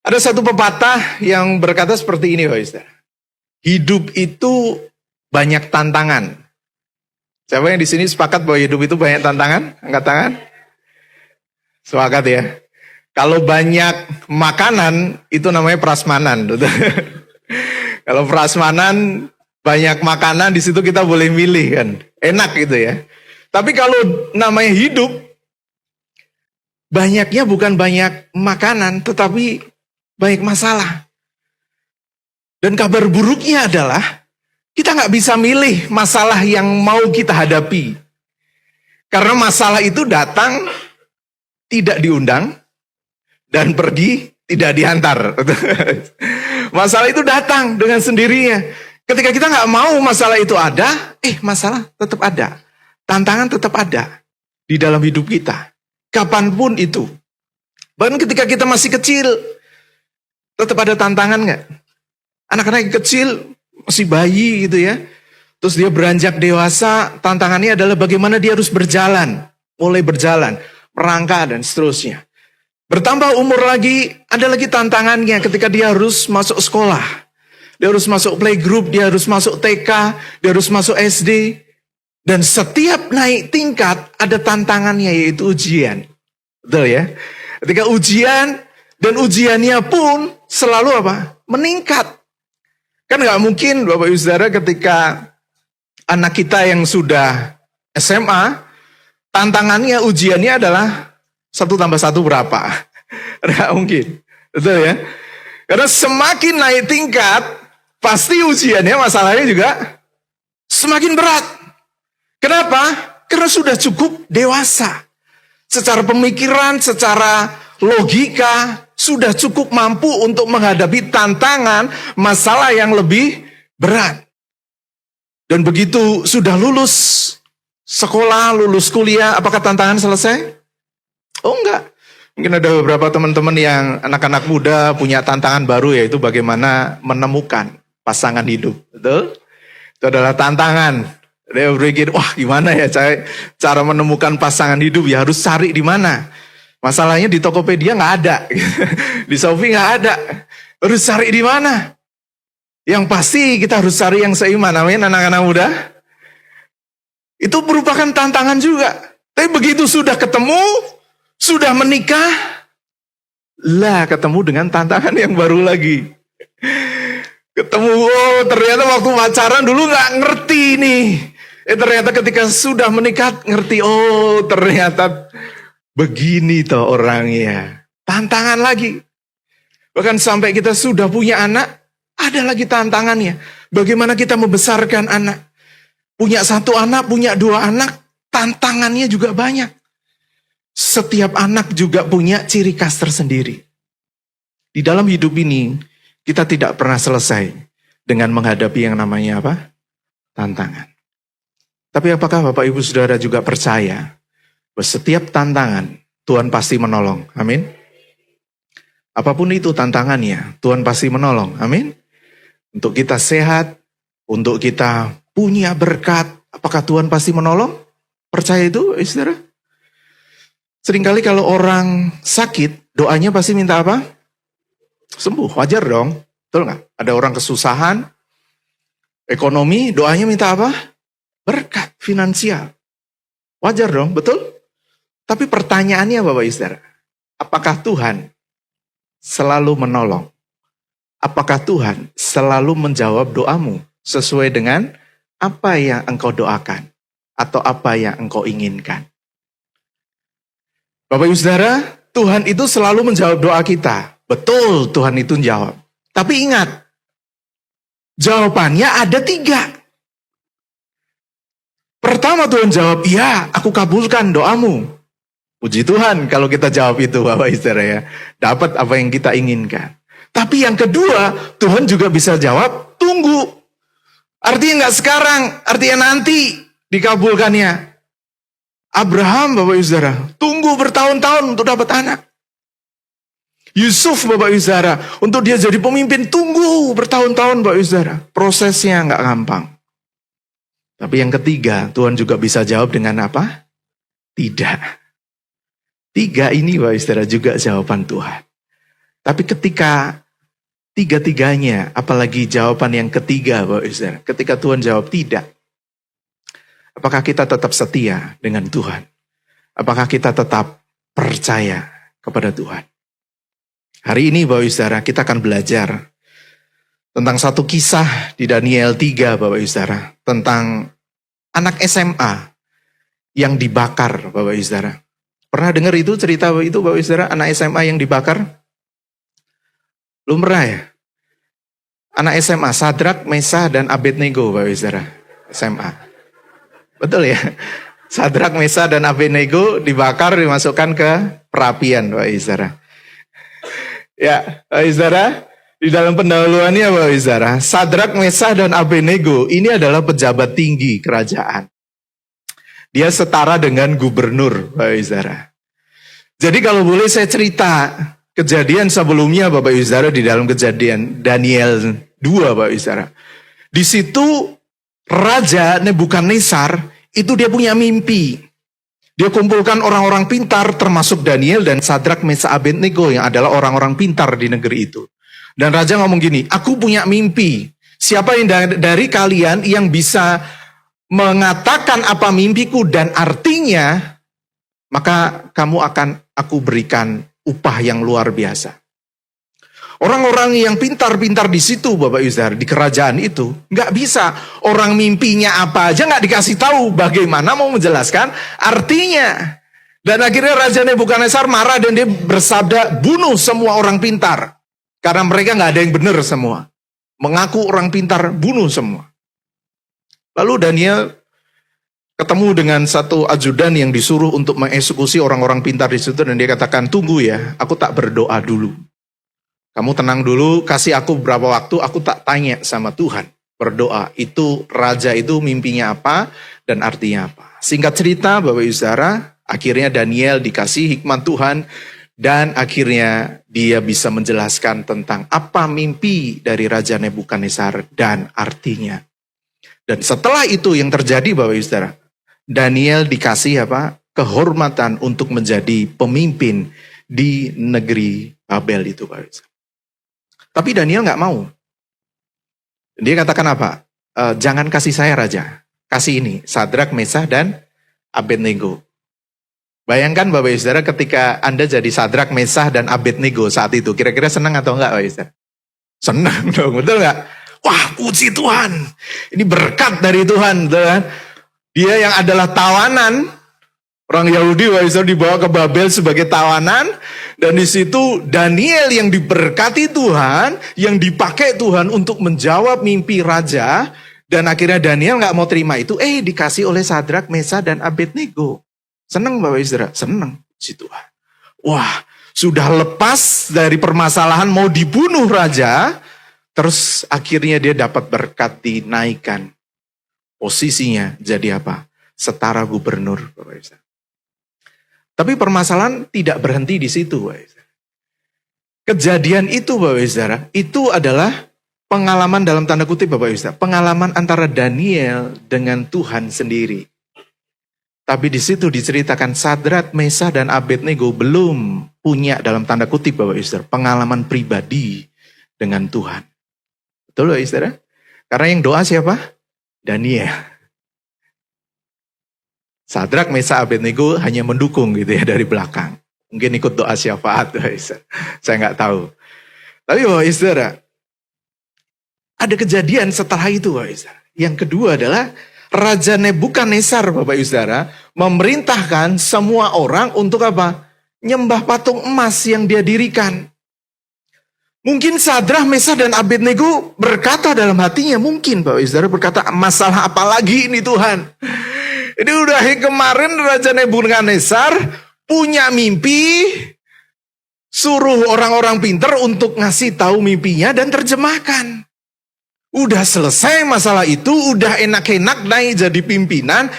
Ada satu pepatah yang berkata seperti ini, Bapak Ibu. Hidup itu banyak tantangan. Siapa yang di sini sepakat bahwa hidup itu banyak tantangan? Angkat tangan. Sepakat ya. Kalau banyak makanan, itu namanya prasmanan. Kalau prasmanan, banyak makanan, di situ kita boleh milih kan. Enak gitu ya. Tapi kalau namanya hidup, banyaknya bukan banyak makanan, tetapi banyak masalah. Dan kabar buruknya adalah, kita nggak bisa milih masalah yang mau kita hadapi. Karena masalah itu datang, tidak diundang, dan pergi tidak diantar. Masalah itu datang dengan sendirinya. Ketika kita nggak mau masalah itu ada, masalah tetap ada. Tantangan tetap ada di dalam hidup kita. Kapanpun itu. Bahkan ketika kita masih kecil, tetap ada tantangan nggak? Anak-anak kecil, masih bayi gitu ya. Terus dia beranjak dewasa, tantangannya adalah bagaimana dia harus berjalan. Mulai berjalan, merangkak dan seterusnya. Bertambah umur lagi, ada lagi tantangannya ketika dia harus masuk sekolah. Dia harus masuk playgroup, dia harus masuk TK, dia harus masuk SD. Dan setiap naik tingkat ada tantangannya, yaitu ujian. Betul ya? Ketika ujian, dan ujiannya pun selalu apa? Meningkat. Kan gak mungkin Bapak Ibu Saudara ketika anak kita yang sudah SMA, tantangannya ujiannya adalah 1 tambah 1 berapa? Nggak mungkin. Betul ya? Karena semakin naik tingkat, pasti ujiannya masalahnya juga semakin berat. Kenapa? Karena sudah cukup dewasa. Secara pemikiran, secara logika, sudah cukup mampu untuk menghadapi tantangan, masalah yang lebih berat. Dan begitu sudah lulus sekolah, lulus kuliah, apakah tantangan selesai? Oh enggak. Mungkin ada beberapa teman-teman yang anak-anak muda punya tantangan baru, yaitu bagaimana menemukan pasangan hidup. Betul? Itu adalah tantangan. Dia berpikir, wah gimana ya cara menemukan pasangan hidup, ya harus cari di mana. Masalahnya di Tokopedia nggak ada. Di Shopee nggak ada. Harus cari di mana? Yang pasti kita harus cari yang seiman. Amin, anak-anak muda. Itu merupakan tantangan juga. Tapi begitu sudah ketemu, sudah menikah, ketemu dengan tantangan yang baru lagi. Ketemu, ternyata waktu pacaran dulu nggak ngerti nih. Ternyata ketika sudah menikah ngerti, ternyata begini toh orangnya. Tantangan lagi. Bahkan sampai kita sudah punya anak, ada lagi tantangannya. Bagaimana kita membesarkan anak. Punya 1 anak, punya 2 anak, tantangannya juga banyak. Setiap anak juga punya ciri khas tersendiri. Di dalam hidup ini, kita tidak pernah selesai dengan menghadapi yang namanya apa? Tantangan. Tapi apakah Bapak Ibu Saudara juga percaya bahwa setiap tantangan Tuhan pasti menolong? Amin. Apapun itu tantangannya, Tuhan pasti menolong. Amin. Untuk kita sehat, untuk kita punya berkat, apakah Tuhan pasti menolong? Percaya itu, saudara? Seringkali kalau orang sakit, doanya pasti minta apa? Sembuh, wajar dong. Betul nggak? Ada orang kesusahan, ekonomi, doanya minta apa? Berkat finansial. Wajar dong, betul? Tapi pertanyaannya Bapak Ibu Saudara, apakah Tuhan selalu menolong? Apakah Tuhan selalu menjawab doamu sesuai dengan apa yang engkau doakan atau apa yang engkau inginkan? Bapak Ibu Saudara, Tuhan itu selalu menjawab doa kita. Betul, Tuhan itu menjawab. Tapi ingat, jawabannya ada 3. Pertama Tuhan jawab, ya aku kabulkan doamu. Puji Tuhan kalau kita jawab itu Bapak Ibu Saudara ya. Dapat apa yang kita inginkan. Tapi yang kedua, Tuhan juga bisa jawab, tunggu. Artinya nggak sekarang, artinya nanti dikabulkannya. Abraham Bapak Ibu Saudara, tunggu bertahun-tahun untuk dapat anak. Yusuf Bapak Ibu Saudara, untuk dia jadi pemimpin, tunggu bertahun-tahun Bapak Ibu Saudara. Prosesnya nggak gampang. Tapi yang ketiga, Tuhan juga bisa jawab dengan apa? Tidak. 3 ini Bapak Ibu Saudara juga jawaban Tuhan. Tapi ketika tiga-tiganya, apalagi jawaban yang ketiga, Bapak Ibu Saudara, ketika Tuhan jawab tidak, apakah kita tetap setia dengan Tuhan? Apakah kita tetap percaya kepada Tuhan? Hari ini Bapak Ibu Saudara, kita akan belajar tentang satu kisah di Daniel 3, Bapak Ibu Saudara, tentang anak SMA yang dibakar, Bapak Ibu Saudara. Pernah dengar itu cerita itu, Bapak Ibu Saudara, anak SMA yang dibakar? Belum pernah ya? Anak SMA, Sadrak, Mesah, dan Abednego, Bapak Ibu Saudara. SMA. Betul ya? Sadrak, Mesah, dan Abednego dibakar, dimasukkan ke perapian, Bapak Ibu Saudara. Ya, Bapak Ibu Saudara, di dalam pendahuluannya, Bapak Ibu Saudara, Sadrak, Mesah, dan Abednego ini adalah pejabat tinggi kerajaan. Dia setara dengan gubernur, Bapak Ibu Saudara. Jadi kalau boleh saya cerita kejadian sebelumnya, Bapak Ibu Saudara, di dalam kejadian Daniel 2, Bapak Ibu Saudara. Di situ Raja Nebukadnezar itu dia punya mimpi. Dia kumpulkan orang-orang pintar termasuk Daniel dan Sadrak, Mesah, Abednego yang adalah orang-orang pintar di negeri itu. Dan Raja ngomong gini, aku punya mimpi. Siapa yang dari kalian yang bisa mengatakan apa mimpiku dan artinya, maka kamu akan aku berikan upah yang luar biasa. Orang-orang yang pintar-pintar di situ, Bapak Ibu Saudara, di kerajaan itu, nggak bisa. Orang mimpinya apa aja nggak dikasih tahu. Bagaimana mau menjelaskan artinya? Dan akhirnya Raja Nebukadnezar marah dan dia bersabda, bunuh semua orang pintar. Karena mereka nggak ada yang benar semua. Mengaku orang pintar, bunuh semua. Lalu Daniel ketemu dengan satu ajudan yang disuruh untuk mengeksekusi orang-orang pintar di situ. Dan dia katakan, tunggu ya, aku tak berdoa dulu. Kamu tenang dulu, kasih aku beberapa waktu, aku tak tanya sama Tuhan. Berdoa, itu raja itu mimpinya apa dan artinya apa. Singkat cerita, Bapak Ibu Saudara, akhirnya Daniel dikasih hikmat Tuhan. Dan akhirnya dia bisa menjelaskan tentang apa mimpi dari Raja Nebukadnezar dan artinya. Dan setelah itu yang terjadi, Bapak Ibu Saudara, Daniel dikasih kehormatan untuk menjadi pemimpin di negeri Babel itu, Bapak Ibu Saudara. Tapi Daniel nggak mau. Dia katakan apa? Jangan kasih saya raja, kasih ini Sadrak, Mesah, dan Abednego. Bayangkan Bapak Ibu Saudara ketika Anda jadi Sadrak, Mesah, dan Abednego saat itu, kira-kira senang atau enggak, Bapak Ibu Saudara? Senang dong, betul nggak? Wah, puji Tuhan, ini berkat dari Tuhan, betul kan? Dia yang adalah tawanan, orang Yahudi, Bapak Ibu Saudara, dibawa ke Babel sebagai tawanan. Dan di situ Daniel yang diberkati Tuhan, yang dipakai Tuhan untuk menjawab mimpi raja. Dan akhirnya Daniel nggak mau terima itu, dikasih oleh Sadrak, Mesah, dan Abednego. Senang Bapak Ibu Saudara? Senang, si Tuhan. Wah, sudah lepas dari permasalahan mau dibunuh raja, terus akhirnya dia dapat berkat dinaikkan. Posisinya jadi apa? Setara gubernur, Bapak Ibu Saudara. Tapi permasalahan tidak berhenti di situ, Bapak Ibu Saudara. Kejadian itu, Bapak Ibu Saudara, itu adalah pengalaman dalam tanda kutip, Bapak Ibu Saudara, pengalaman antara Daniel dengan Tuhan sendiri. Tapi di situ diceritakan Sadrak, Mesah, dan Abednego belum punya dalam tanda kutip, Bapak Ibu Saudara, pengalaman pribadi dengan Tuhan. Betul, Bapak Ibu Saudara? Karena yang doa siapa? Daniel. Sadrak, Mesah, Abednego hanya mendukung gitu ya dari belakang. Mungkin ikut doa syafaat, saya nggak tahu. Tapi Bapak Ibu Saudara, ada kejadian setelah itu, Bapak Ibu Saudara. Yang kedua adalah Raja Nebukadnezar, Bapak Ibu Saudara, memerintahkan semua orang untuk apa? Nyembah patung emas yang dia dirikan. Mungkin Sadrak, Mesah, dan Abednego berkata dalam hatinya, mungkin Bapak Ibu Saudara berkata, masalah apa lagi ini Tuhan? Ini udah kemarin Raja Nebukadnezar punya mimpi, suruh orang-orang pintar untuk ngasih tahu mimpinya dan terjemahkan. Udah selesai masalah itu, udah enak-enak naik jadi pimpinan.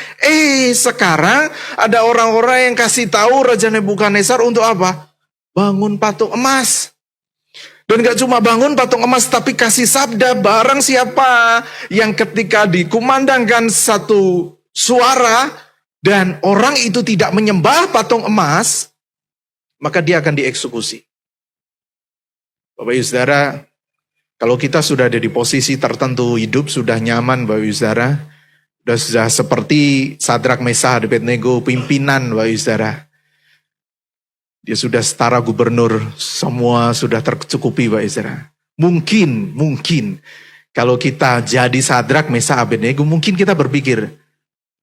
Sekarang ada orang-orang yang kasih tahu Raja Nebukadnezar untuk apa? Bangun patung emas. Dan gak cuma bangun patung emas, tapi kasih sabda barang siapa yang ketika dikumandangkan satu suara dan orang itu tidak menyembah patung emas, maka dia akan dieksekusi. Bapak Ibu Saudara, kalau kita sudah ada di posisi tertentu hidup, sudah nyaman Bapak Ibu Saudara, sudah seperti Sadrak, Mesah, Abednego, pimpinan Bapak Ibu Saudara. Dia sudah setara gubernur, semua sudah tercukupi Bapak Ibu Saudara. Mungkin kalau kita jadi Sadrak, Mesah, Abednego, mungkin kita berpikir,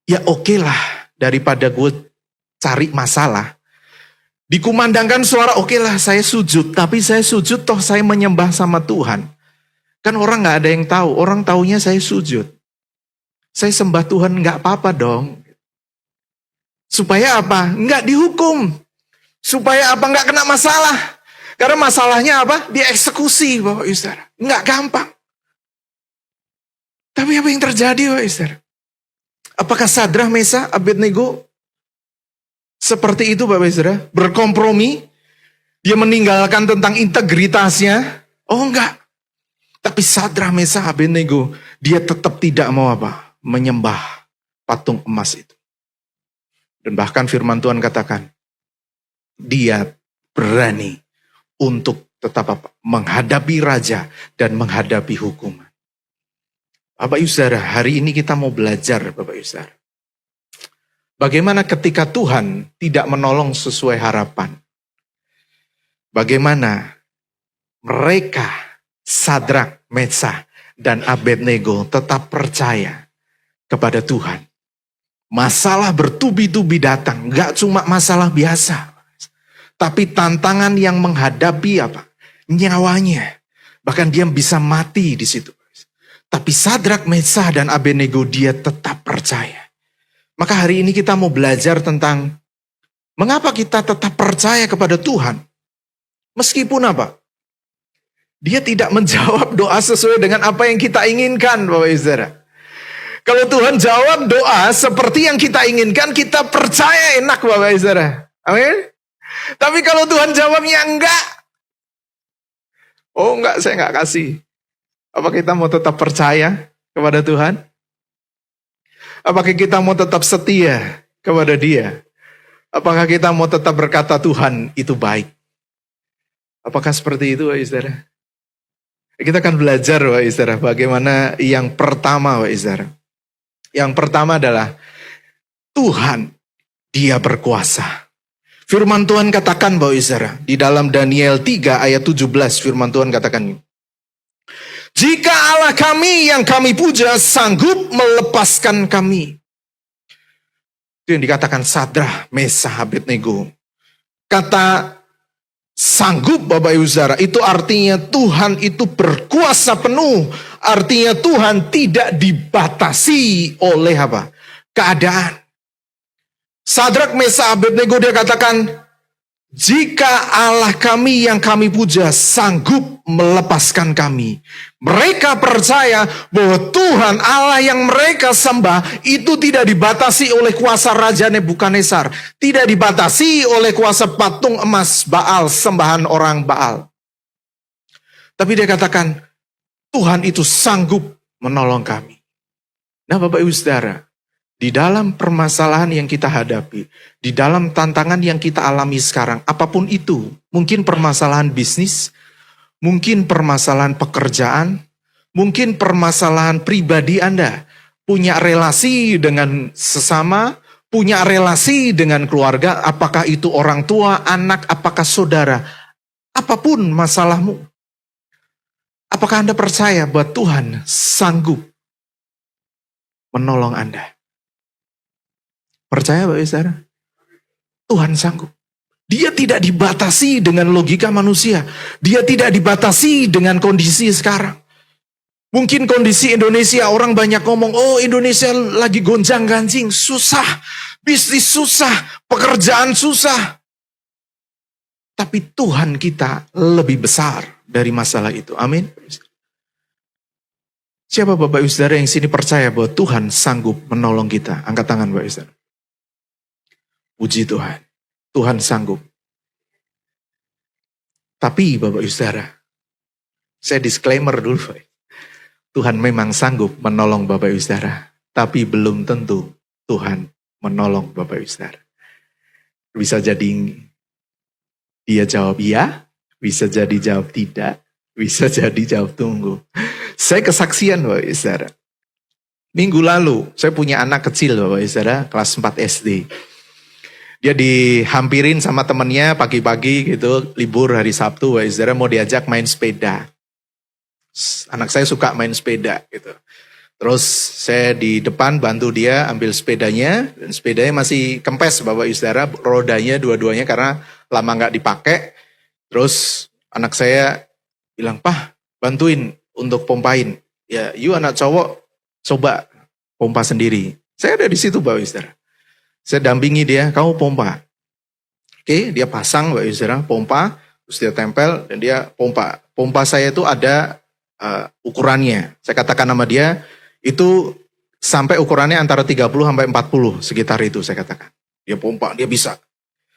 ya oke lah, daripada gue cari masalah. Dikumandangkan suara, oke lah saya sujud, tapi saya sujud toh saya menyembah sama Tuhan. Kan orang gak ada yang tahu, orang taunya saya sujud. Saya sembah Tuhan gak apa-apa dong. Supaya apa? Gak dihukum. Supaya apa? Gak kena masalah. Karena masalahnya apa? Dieksekusi Bapak Ibu Saudara. Gak gampang. Tapi apa yang terjadi Bapak Ibu Saudara? Apakah Sadrak, Mesah, Abednego seperti itu Bapak Ibu Saudara? Berkompromi? Dia meninggalkan tentang integritasnya? Oh enggak. Tapi Sadrak, Mesah, Abednego, dia tetap tidak mau apa? Menyembah patung emas itu. Dan bahkan firman Tuhan katakan, dia berani untuk tetap apa? Menghadapi raja dan menghadapi hukuman. Bapak Ibu Saudara, hari ini kita mau belajar Bapak Ibu Saudara. Bagaimana ketika Tuhan tidak menolong sesuai harapan? Bagaimana mereka, Sadrak, Mesah, dan Abednego tetap percaya kepada Tuhan. Masalah bertubi-tubi datang, gak cuma masalah biasa. Tapi tantangan yang menghadapi apa? Nyawanya. Bahkan dia bisa mati di situ. Tapi Sadrak, Mesah, dan Abednego dia tetap percaya. Maka hari ini kita mau belajar tentang mengapa kita tetap percaya kepada Tuhan. Meskipun apa? Dia tidak menjawab doa sesuai dengan apa yang kita inginkan, Bapak Ibu Saudara. Kalau Tuhan jawab doa seperti yang kita inginkan, kita percaya enak Bapak Ibu Saudara. Amin. Tapi kalau Tuhan jawabnya enggak. Oh enggak, saya enggak kasih. Apa kita mau tetap percaya kepada Tuhan? Apakah kita mau tetap setia kepada Dia? Apakah kita mau tetap berkata Tuhan itu baik? Apakah seperti itu, Bapak Ibu Saudara? Kita akan belajar, Bapak Ibu Saudara, bagaimana yang pertama, Bapak Ibu Saudara. Yang pertama adalah Tuhan, Dia berkuasa. Firman Tuhan katakan, Bapak Ibu Saudara, di dalam Daniel 3 ayat 17, firman Tuhan katakan, jika Allah kami yang kami puja sanggup melepaskan kami. Itu yang dikatakan Sadrak, Mesah, Abednego. Kata sanggup Bapak Ibu Saudara, itu artinya Tuhan itu berkuasa penuh. Artinya Tuhan tidak dibatasi oleh apa? Keadaan. Sadrak, Mesah, Abednego dia katakan, jika Allah kami yang kami puja sanggup melepaskan kami. Mereka percaya bahwa Tuhan Allah yang mereka sembah itu tidak dibatasi oleh kuasa Raja Nebukadnezar. Tidak dibatasi oleh kuasa patung emas Baal, sembahan orang Baal. Tapi dia katakan, Tuhan itu sanggup menolong kami. Nah Bapak Ibu Saudara, di dalam permasalahan yang kita hadapi, di dalam tantangan yang kita alami sekarang, apapun itu, mungkin permasalahan bisnis, mungkin permasalahan pekerjaan, mungkin permasalahan pribadi Anda, punya relasi dengan sesama, punya relasi dengan keluarga, apakah itu orang tua, anak, apakah saudara, apapun masalahmu. Apakah Anda percaya bahwa Tuhan sanggup menolong Anda? Percaya Bapak Ibu Saudara? Tuhan sanggup. Dia tidak dibatasi dengan logika manusia. Dia tidak dibatasi dengan kondisi sekarang. Mungkin kondisi Indonesia, orang banyak ngomong, oh Indonesia lagi gonjang-ganjing, susah. Bisnis susah, pekerjaan susah. Tapi Tuhan kita lebih besar dari masalah itu. Amin. Siapa Bapak Ibu Saudara yang sini percaya bahwa Tuhan sanggup menolong kita? Angkat tangan Bapak Ibu Saudara. Puji Tuhan. Tuhan sanggup. Tapi Bapak Ibu Saudara, saya disclaimer dulu. Tuhan memang sanggup menolong Bapak Ibu Saudara. Tapi belum tentu Tuhan menolong Bapak Ibu Saudara. Bisa jadi dia jawab iya, bisa jadi jawab tidak. Bisa jadi jawab tunggu. Saya kesaksian Bapak Ibu Saudara. Minggu lalu saya punya anak kecil Bapak Ibu Saudara, kelas 4 SD. Dia dihampirin sama temennya pagi-pagi gitu, libur hari Sabtu Bapak Ibu Saudara, mau diajak main sepeda. Anak saya suka main sepeda gitu. Terus saya di depan bantu dia ambil sepedanya, dan sepedanya masih kempes Bapak Ibu Saudara, rodanya dua-duanya karena lama nggak dipakai. Terus anak saya bilang, "Pah, bantuin untuk pompain." Ya, you anak cowok, coba pompa sendiri. Saya ada di situ Bapak Ibu Saudara. Saya dampingi dia, "Kamu pompa." Oke, dia pasang Bapak Ibu Saudara, pompa, terus dia tempel dan dia pompa. Pompa saya itu ada ukurannya. Saya katakan sama dia, itu sampai ukurannya antara 30 sampai 40 sekitar itu saya katakan. Dia pompa, dia bisa.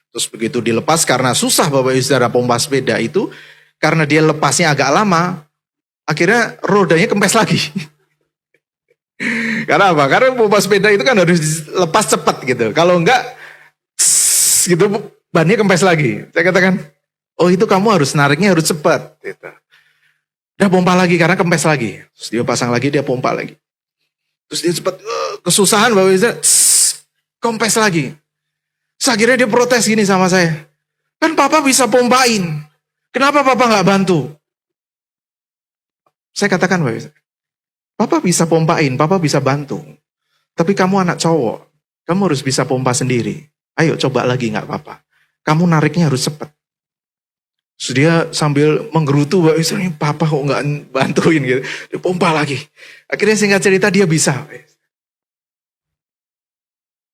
Terus begitu dilepas karena susah Bapak Ibu Saudara pompa sepeda itu, karena dia lepasnya agak lama, akhirnya rodanya kempes lagi. Karena apa? Karena pompa sepeda itu kan harus lepas cepat gitu. Kalau enggak, gitu bannya kempes lagi. Saya katakan, oh itu kamu harus nariknya harus cepat. Gitu. Dia pompa lagi karena kempes lagi. Terus dia pasang lagi, dia pompa lagi. Terus dia cepat, kesusahan Bapak Ibu, kempes lagi. Terus akhirnya dia protes gini sama saya. Kan papa bisa pompain. Kenapa papa nggak bantu? Saya katakan Bapak Ibu, papa bisa pompain, papa bisa bantu. Tapi kamu anak cowok, kamu harus bisa pompa sendiri. Ayo coba lagi nggak apa-apa. Kamu nariknya harus cepat. Terus dia sambil menggerutu, Bapak Ibu, ini papa kok nggak bantuin gitu. Dia pompa lagi. Akhirnya singkat cerita dia bisa.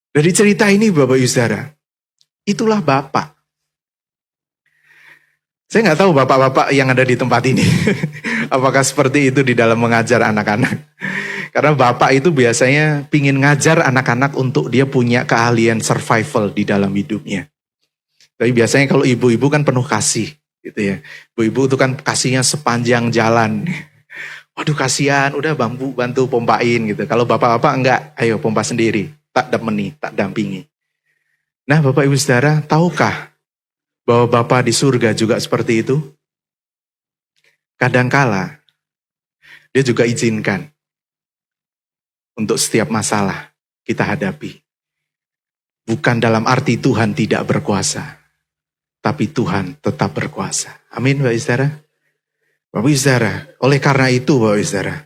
Dari cerita ini Bapak Ibu Saudara, itulah Bapak. Saya nggak tahu bapak-bapak yang ada di tempat ini. Apakah seperti itu di dalam mengajar anak-anak. Karena bapak itu biasanya pingin ngajar anak-anak untuk dia punya keahlian survival di dalam hidupnya. Tapi biasanya kalau ibu-ibu kan penuh kasih. Gitu ya. Ibu-ibu itu kan kasihnya sepanjang jalan. Waduh kasihan, udah bantu pompain gitu. Kalau bapak-bapak enggak, ayo pompa sendiri. Tak demeni, tak dampingi. Nah Bapak Ibu Saudara, tahukah bahwa Bapa di surga juga seperti itu? Kadangkala dia juga izinkan untuk setiap masalah kita hadapi. Bukan dalam arti Tuhan tidak berkuasa, tapi Tuhan tetap berkuasa. Amin Bapak Ibu Saudara. Bapak Ibu Saudara, oleh karena itu Bapak Ibu Saudara,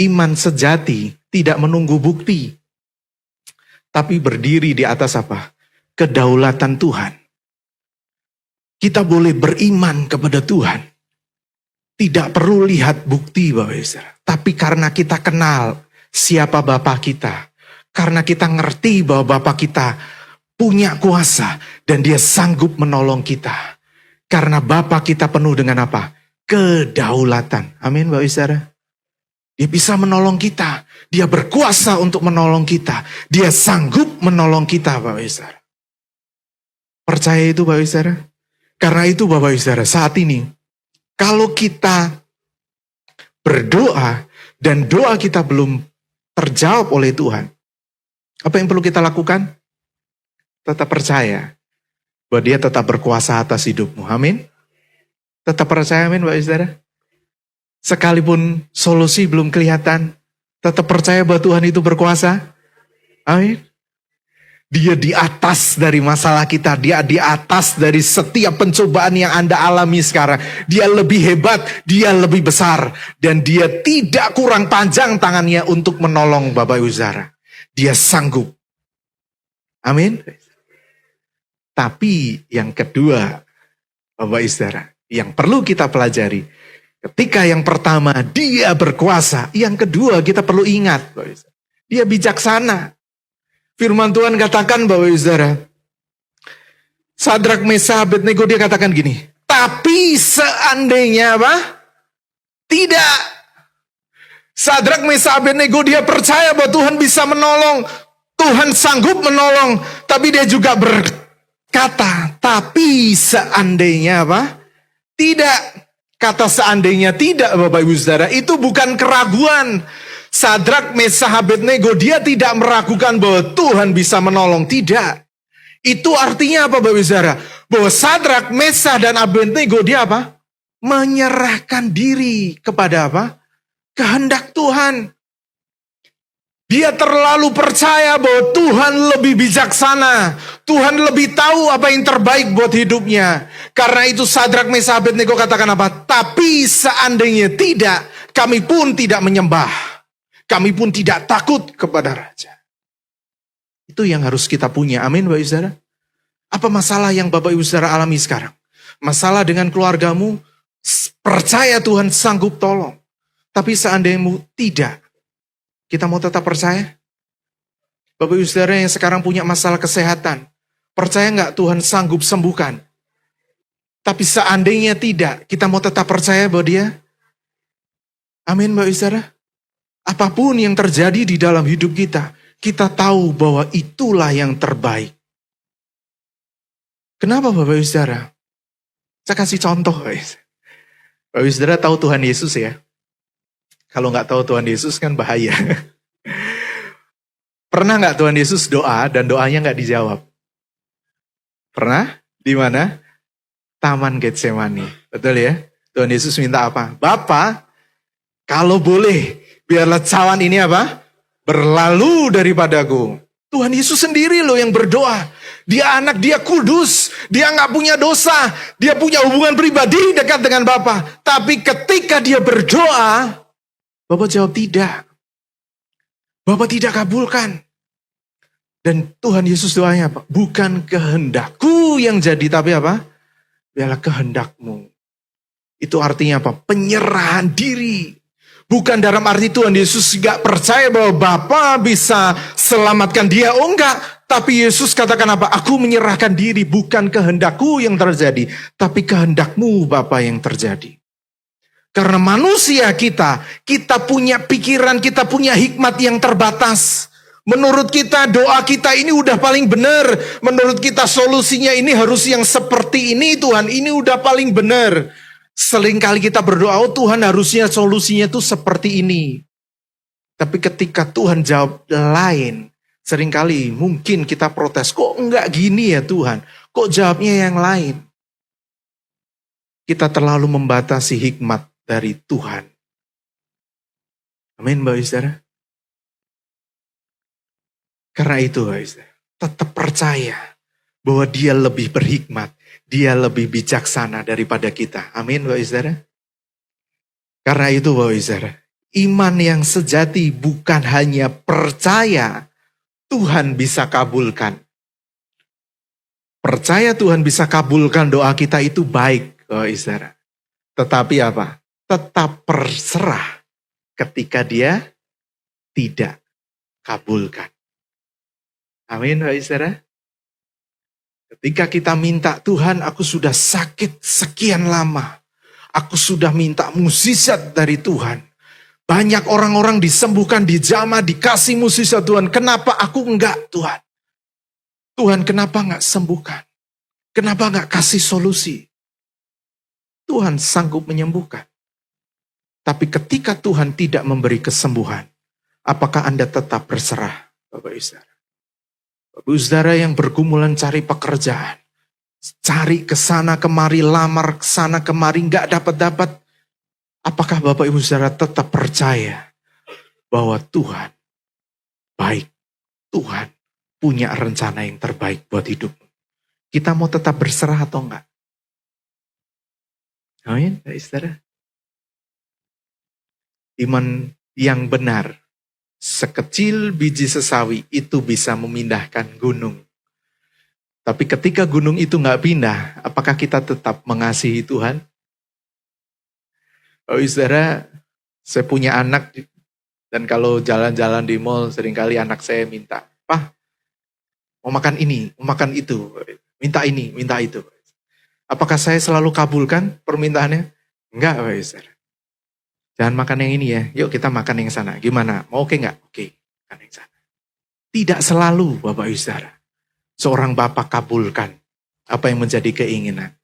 iman sejati tidak menunggu bukti, tapi berdiri di atas apa? Kedaulatan Tuhan. Kita boleh beriman kepada Tuhan. Tidak perlu lihat bukti Bapak Ibu Saudara. Tapi karena kita kenal siapa Bapa kita. Karena kita ngerti bahwa Bapa kita punya kuasa. Dan dia sanggup menolong kita. Karena Bapa kita penuh dengan apa? Kedaulatan. Amin Bapak Ibu Saudara. Dia bisa menolong kita. Dia berkuasa untuk menolong kita. Dia sanggup menolong kita Bapak Ibu Saudara. Percaya itu Bapak Ibu Saudara. Karena itu Bapak Ibu Saudara, saat ini kalau kita berdoa dan doa kita belum terjawab oleh Tuhan, apa yang perlu kita lakukan? Tetap percaya bahwa dia tetap berkuasa atas hidupmu. Amin. Tetap percaya, amin Bapak Ibu Saudara. Sekalipun solusi belum kelihatan, tetap percaya bahwa Tuhan itu berkuasa. Amin. Dia di atas dari masalah kita. Dia di atas dari setiap pencobaan yang Anda alami sekarang. Dia lebih hebat, dia lebih besar. Dan dia tidak kurang panjang tangannya untuk menolong Bapak Ibu Saudara. Dia sanggup. Amin. Tapi yang kedua, Bapak Ibu Saudara, yang perlu kita pelajari. Ketika yang pertama dia berkuasa. Yang kedua kita perlu ingat, Bapak Ibu Saudara, dia bijaksana. Firman Tuhan katakan Bapak Ibu Saudara, Sadrak, Mesah, Abednego dia katakan gini, tapi seandainya apa? Tidak. Sadrak, Mesah, Abednego dia percaya bahwa Tuhan bisa menolong. Tuhan sanggup menolong. Tapi dia juga berkata, tapi seandainya apa? Tidak. Kata seandainya tidak Bapak Ibu Saudara, itu bukan keraguan. Sadrak, Mesah, Abednego dia tidak meragukan bahwa Tuhan bisa menolong. Tidak. Itu artinya apa Bapak Ibu Saudara? Bahwa Sadrak, Mesah, dan Abednego dia apa? menyerahkan diri kepada apa? Kehendak Tuhan. Dia terlalu percaya bahwa Tuhan lebih bijaksana. Tuhan lebih tahu apa yang terbaik buat hidupnya. Karena itu Sadrak, Mesak, Abednego katakan apa? Tapi seandainya tidak, kami pun tidak menyembah. Kami pun tidak takut kepada Raja. Itu yang harus kita punya. Amin, Bapak Ibu Saudara. Apa masalah yang Bapak Ibu Saudara alami sekarang? Masalah dengan keluargamu, percaya Tuhan sanggup tolong. Tapi seandainya tidak, kita mau tetap percaya? Bapak Ibu Saudara yang sekarang punya masalah kesehatan, percaya nggak Tuhan sanggup sembuhkan? Tapi seandainya tidak, kita mau tetap percaya bahwa Dia? Amin, Bapak Ibu Saudara. Apapun yang terjadi di dalam hidup kita, kita tahu bahwa itulah yang terbaik. Kenapa Bapak Ibu Saudara? Saya kasih contoh, guys. Bapak Ibu Saudara tahu Tuhan Yesus ya? Kalau nggak tahu Tuhan Yesus kan bahaya. Pernah nggak Tuhan Yesus doa dan doanya nggak dijawab? Pernah? Di mana? Taman Getsemani. Betul ya? Tuhan Yesus minta apa? Bapa, kalau boleh, biarlah cawan ini apa? Berlalu daripadaku. Tuhan Yesus sendiri loh yang berdoa. Dia anak, dia kudus. Dia nggak punya dosa. Dia punya hubungan pribadi dekat dengan Bapa. Tapi ketika dia berdoa, Bapak jawab tidak. Bapak tidak kabulkan. Dan Tuhan Yesus doanya apa? Bukan kehendakku yang jadi, tapi apa? Biarlah kehendakmu. Itu artinya apa? Penyerahan diri. Bukan dalam arti Tuhan Yesus gak percaya bahwa Bapa bisa selamatkan dia. Oh enggak. Tapi Yesus katakan apa? Aku menyerahkan diri. Bukan kehendakku yang terjadi. Tapi kehendakmu Bapa yang terjadi. Karena manusia kita punya pikiran, kita punya hikmat yang terbatas. Menurut kita doa kita ini udah paling benar. Menurut kita solusinya ini harus yang seperti ini Tuhan. Ini udah paling benar. Seringkali kita berdoa, oh Tuhan harusnya solusinya tuh seperti ini. Tapi ketika Tuhan jawab lain, seringkali mungkin kita protes, kok enggak gini ya Tuhan? Kok jawabnya yang lain? Kita terlalu membatasi hikmat dari Tuhan. Amin, Bapak Ibu Saudara. Karena itu, Bapak Ibu Saudara, tetap percaya bahwa Dia lebih berhikmat, Dia lebih bijaksana daripada kita. Amin, Bapak Ibu Saudara. Karena itu, Bapak Ibu Saudara, iman yang sejati bukan hanya percaya Tuhan bisa kabulkan. Percaya Tuhan bisa kabulkan doa kita itu baik, Bapak Ibu Saudara. Tetapi apa? Tetap berserah ketika Dia tidak kabulkan. Amin, Bapak Ibu Saudara. Ketika kita minta, Tuhan aku sudah sakit sekian lama. Aku sudah minta mukjizat dari Tuhan. Banyak orang-orang disembuhkan, dijamah, dikasih mukjizat Tuhan. Kenapa aku enggak Tuhan? Tuhan kenapa enggak sembuhkan? Kenapa enggak kasih solusi? Tuhan sanggup menyembuhkan. Tapi ketika Tuhan tidak memberi kesembuhan, apakah Anda tetap berserah, Bapak Ibu Saudara? Bapak Ibu Saudara yang bergumulan cari pekerjaan, cari ke sana kemari, lamar ke sana kemari, nggak dapat-dapat. Apakah Bapak Ibu Saudara tetap percaya bahwa Tuhan baik, Tuhan punya rencana yang terbaik buat hidupmu? Kita mau tetap berserah atau enggak? Amin, Bapak Ibu Saudara. Iman yang benar, sekecil biji sesawi itu bisa memindahkan gunung. Tapi ketika gunung itu nggak pindah, apakah kita tetap mengasihi Tuhan? Oh saudara, saya punya anak, dan kalau jalan-jalan di mall seringkali anak saya minta, "Pak, mau makan ini, mau makan itu, minta ini, minta itu." Apakah saya selalu kabulkan permintaannya? Enggak, Pak saudara. Jangan makan yang ini ya, yuk kita makan yang sana. Gimana? Mau oke nggak? Oke, makan yang sana. Tidak selalu Bapak Ibu Saudara, seorang Bapak kabulkan apa yang menjadi keinginan.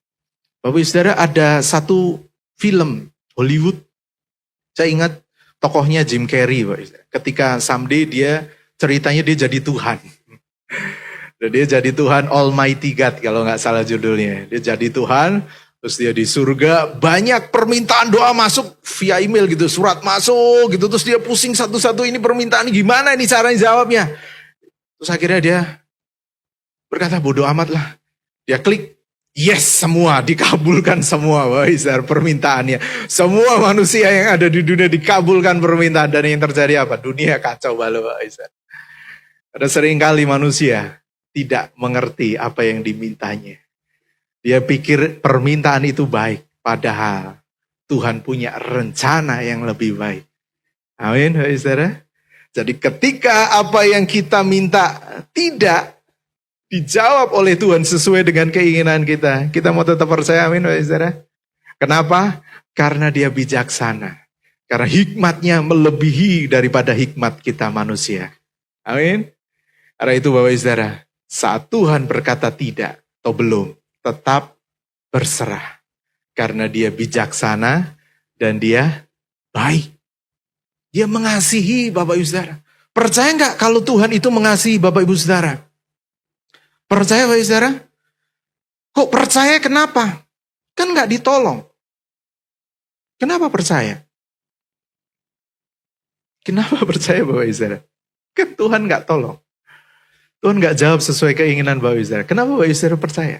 Bapak Ibu Saudara, ada satu film Hollywood, saya ingat tokohnya Jim Carrey, Bapak Ibu Saudara. Ketika someday dia ceritanya dia jadi Tuhan. Dia jadi Tuhan Almighty God kalau nggak salah judulnya. Dia jadi Tuhan, Terus dia di surga, banyak permintaan doa masuk via email gitu, surat masuk gitu. Terus dia pusing satu-satu, ini permintaan gimana ini caranya jawabnya. Terus akhirnya dia berkata bodoh amat lah. Dia klik, yes semua, dikabulkan semua. Wah, permintaannya. Semua manusia yang ada di dunia dikabulkan permintaan. Dan yang terjadi apa? Dunia kacau balau. Ada seringkali manusia tidak mengerti apa yang dimintanya. Dia pikir permintaan itu baik, padahal Tuhan punya rencana yang lebih baik. Amin, saudara. Jadi ketika apa yang kita minta tidak dijawab oleh Tuhan sesuai dengan keinginan kita, kita mau tetap percaya, amin, saudara. Kenapa? Karena dia bijaksana. Karena hikmatnya melebihi daripada hikmat kita manusia. Amin. Karena itu Bapak saudara, saat Tuhan berkata tidak atau belum, tetap berserah. Karena dia bijaksana dan dia baik. Dia mengasihi Bapak Ibu Saudara. Percaya nggak kalau Tuhan itu mengasihi Bapak Ibu Saudara? Percaya Bapak Ibu Saudara? Kok percaya kenapa? Kan nggak ditolong. Kenapa percaya? Kenapa percaya Bapak Ibu Saudara? Kan Tuhan nggak tolong. Tuhan nggak jawab sesuai keinginan Bapak Ibu Saudara. Kenapa Bapak Ibu Saudara percaya?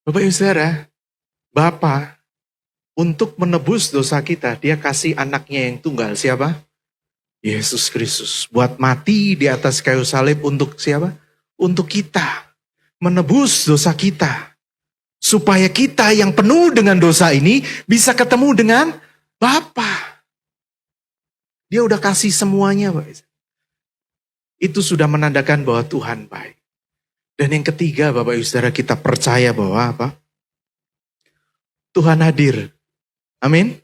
Bapak Ibu Saudara, Bapa untuk menebus dosa kita, dia kasih anaknya yang tunggal. Siapa? Yesus Kristus. Buat mati di atas kayu salib untuk siapa? Untuk kita. Menebus dosa kita. Supaya kita yang penuh dengan dosa ini bisa ketemu dengan Bapa. Dia udah kasih semuanya, Bapak Ibu Saudara. Itu sudah menandakan bahwa Tuhan baik. Dan yang ketiga Bapak Ibu Saudara, kita percaya bahwa apa? Tuhan hadir. Amin.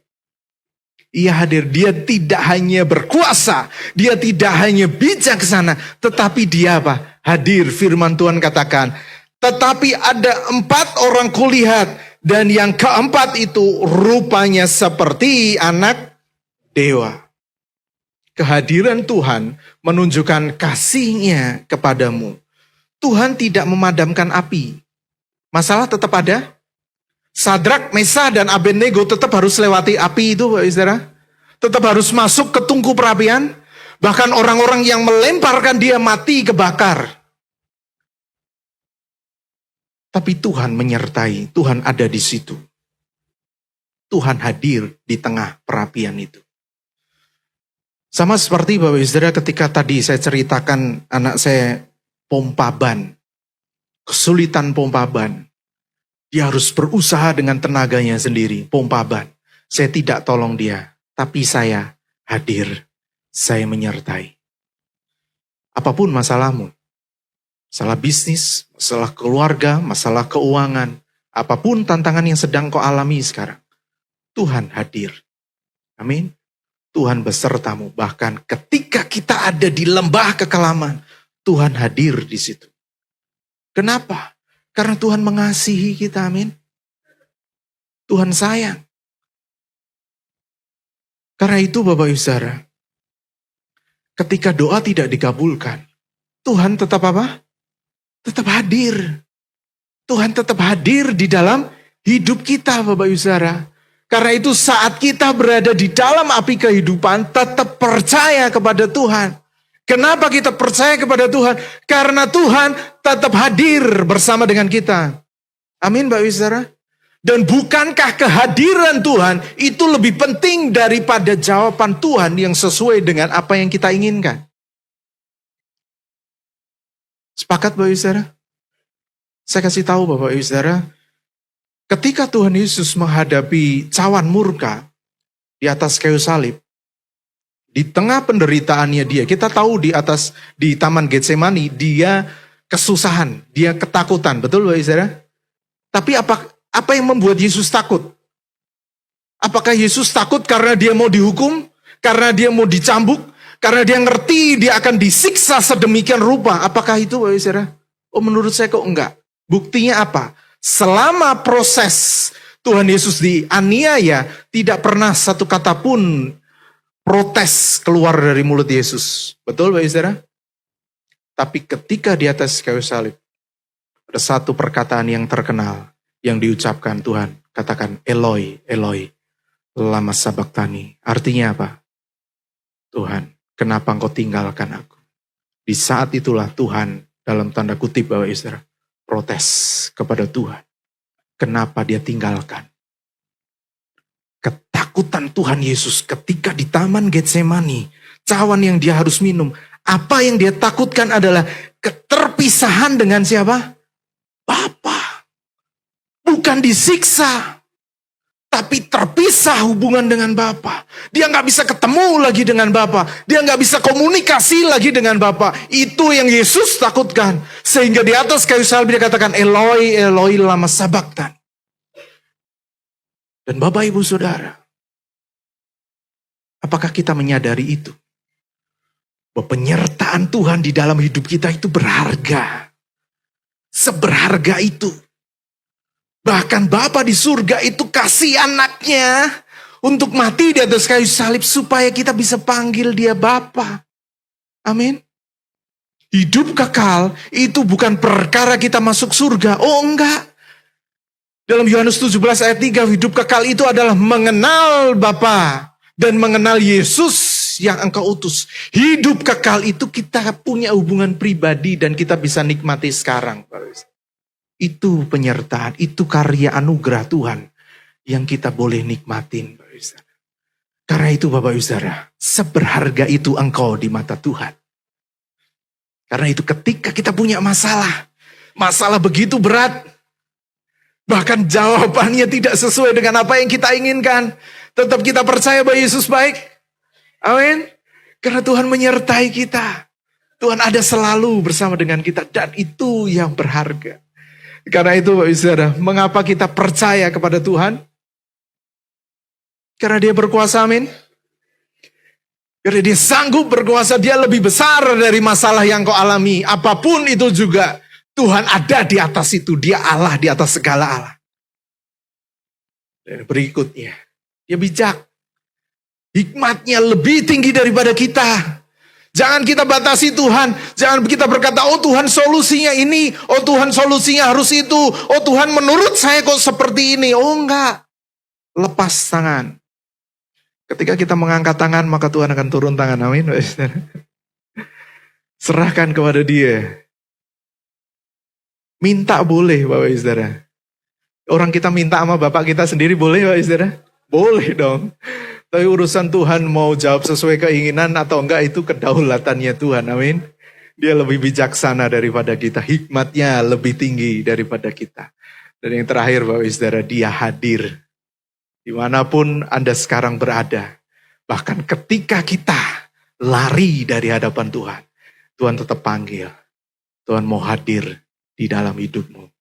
Ia hadir. Dia tidak hanya berkuasa. Dia tidak hanya bijaksana. Tetapi dia apa? Hadir. Firman Tuhan katakan. Tetapi ada 4 orang kulihat. Dan yang keempat itu rupanya seperti anak dewa. Kehadiran Tuhan menunjukkan kasih-Nya kepadamu. Tuhan tidak memadamkan api. Masalah tetap ada. Sadrak, Mesah, dan Abednego tetap harus lewati api itu, Bapak Saudara. Tetap harus masuk ke tungku perapian. Bahkan orang-orang yang melemparkan dia mati kebakar. Tapi Tuhan menyertai, Tuhan ada di situ. Tuhan hadir di tengah perapian itu. Sama seperti Bapak Ibu Saudara ketika tadi saya ceritakan anak saya pompa ban. Kesulitan pompa ban. Dia harus berusaha dengan tenaganya sendiri, pompa ban. Saya tidak tolong dia, tapi saya hadir. Saya menyertai. Apapun masalahmu. Masalah bisnis, masalah keluarga, masalah keuangan. Apapun tantangan yang sedang kau alami sekarang. Tuhan hadir. Amin. Tuhan besertamu. Bahkan ketika kita ada di lembah kekelaman, Tuhan hadir di situ. Kenapa? Karena Tuhan mengasihi kita, amin. Tuhan sayang. Karena itu Bapak Ibu Saudara, ketika doa tidak dikabulkan, Tuhan tetap apa? Tetap hadir. Tuhan tetap hadir di dalam hidup kita, Bapak Ibu Saudara. Karena itu saat kita berada di dalam api kehidupan, tetap percaya kepada Tuhan. Kenapa kita percaya kepada Tuhan? Karena Tuhan tetap hadir bersama dengan kita. Amin, Bapak Ibu Saudara. Dan bukankah kehadiran Tuhan itu lebih penting daripada jawaban Tuhan yang sesuai dengan apa yang kita inginkan? Sepakat Bapak Ibu Saudara? Saya kasih tahu Bapak Ibu Saudara, ketika Tuhan Yesus menghadapi cawan murka di atas kayu salib, di tengah penderitaannya dia, kita tahu di Taman Getsemani, dia kesusahan, dia ketakutan, betul Bapak Ibu Saudara? Tapi apa yang membuat Yesus takut? Apakah Yesus takut karena dia mau dihukum? Karena dia mau dicambuk? Karena dia ngerti dia akan disiksa sedemikian rupa? Apakah itu Bapak Ibu Saudara? Oh menurut saya kok enggak. Buktinya apa? Selama proses Tuhan Yesus dianiaya, tidak pernah satu kata pun protes keluar dari mulut Yesus. Betul Bapak Ibu Saudara? Tapi ketika di atas kayu salib, ada satu perkataan yang terkenal. yang diucapkan Tuhan. Katakan Eloi, Eloi, lama sabachthani. Artinya apa? Tuhan, kenapa engkau tinggalkan aku? Di saat itulah Tuhan, dalam tanda kutip Bapak Ibu Saudara, protes kepada Tuhan. Kenapa dia tinggalkan? Ketakutan Tuhan Yesus ketika di Taman Getsemani, cawan yang dia harus minum. Apa yang dia takutkan adalah keterpisahan dengan siapa? Bapa. Bukan disiksa, tapi terpisah hubungan dengan Bapa. Dia nggak bisa ketemu lagi dengan Bapa. Dia nggak bisa komunikasi lagi dengan Bapa. Itu yang Yesus takutkan. Sehingga di atas kayu salib dia katakan, Eloi, Eloi, lama sabachthani. Dan Bapak Ibu Saudara, apakah kita menyadari itu? Bahwa penyertaan Tuhan di dalam hidup kita itu berharga. Seberharga itu. Bahkan Bapa di surga itu kasih anaknya untuk mati di atas kayu salib supaya kita bisa panggil dia Bapa. Amin. Hidup kekal itu bukan perkara kita masuk surga. Oh enggak. Dalam Yohanes 17 ayat 3, hidup kekal itu adalah mengenal Bapa dan mengenal Yesus yang engkau utus. Hidup kekal itu kita punya hubungan pribadi dan kita bisa nikmati sekarang. Itu penyertaan, itu karya anugerah Tuhan yang kita boleh nikmatin. Karena itu Bapak Ibu Saudara, seberharga itu engkau di mata Tuhan. Karena itu ketika kita punya masalah, masalah begitu berat, bahkan jawabannya tidak sesuai dengan apa yang kita inginkan, tetap kita percaya bahwa Yesus baik. Amin. Karena Tuhan menyertai kita. Tuhan ada selalu bersama dengan kita dan itu yang berharga. Karena itu Bapak Ibu Saudara, mengapa kita percaya kepada Tuhan? Karena dia berkuasa, amin. Karena dia sanggup berkuasa, dia lebih besar dari masalah yang kau alami. Apapun itu juga, Tuhan ada di atas itu, dia Allah di atas segala Allah. Dan berikutnya, dia bijak. Hikmatnya lebih tinggi daripada kita. Jangan kita batasi Tuhan. Jangan kita berkata, oh Tuhan solusinya ini. Oh Tuhan solusinya harus itu. Oh Tuhan menurut saya kok seperti ini. Oh enggak. Lepas tangan. Ketika kita mengangkat tangan, maka Tuhan akan turun tangan. Amin. Serahkan kepada dia. Minta boleh Bapak Ibu Saudara. Orang kita minta sama Bapak kita sendiri boleh Bapak Ibu Saudara? Boleh dong. Tapi urusan Tuhan mau jawab sesuai keinginan atau enggak itu kedaulatannya Tuhan, amin. Dia lebih bijaksana daripada kita, hikmatnya lebih tinggi daripada kita. Dan yang terakhir Bapak Ibu Saudara, dia hadir. Dimanapun Anda sekarang berada, bahkan ketika kita lari dari hadapan Tuhan, Tuhan tetap panggil. Tuhan mau hadir di dalam hidupmu.